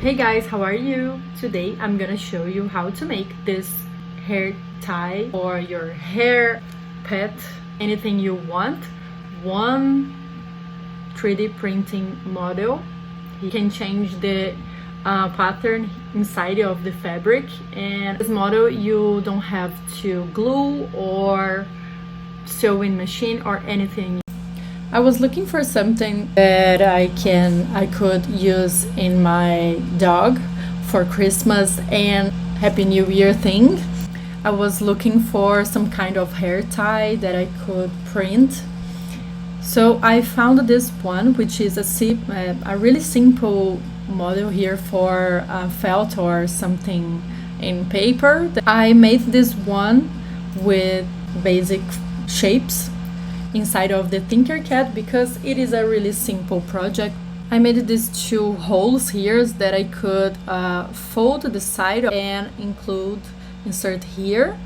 Hey guys, how are you? Today I'm gonna show you how to make this hair tie or your hair pet, anything you want. One 3D printing model. You can change the pattern inside of the fabric, and this model you don't have to glue or sewing machine or anything. I was looking for something that I could use in my dog for Christmas and Happy New Year thing. I was looking for some kind of hair tie that I could print. So I found this one, which is a really simple model here for felt or something in paper. I made this one with basic shapes inside of the Tinkercad because it is a really simple project. I made these two holes here that I could fold the side and insert here,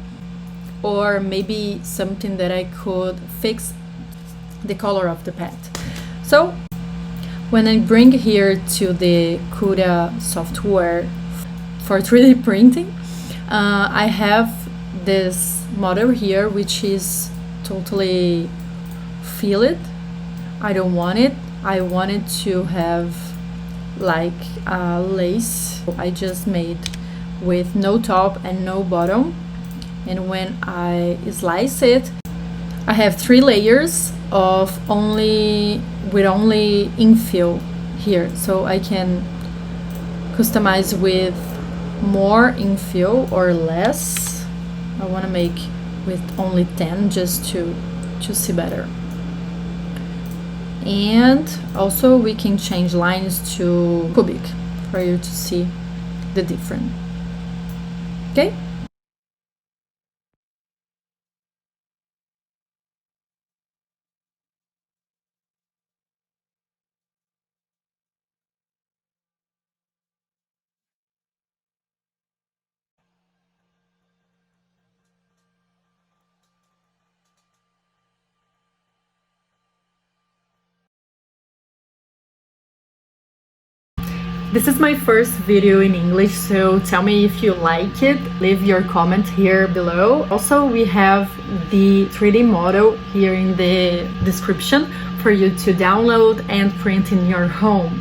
or maybe something that I could fix the color of the pet. So when I bring here to the Cura software for 3D printing, I have this model here which is totally filled. I don't want it. I wanted to have like a lace. I just made with no top and no bottom, and when I slice it, I have 3 layers of only infill here, so I can customize with more infill or less. I want to make with only 10 just to see better. And also we can change lines to cubic for you to see the difference. Okay? This is my first video in English, so tell me if you like it. Leave your comment here below. Also, we have the 3D model here in the description for you to download and print in your home.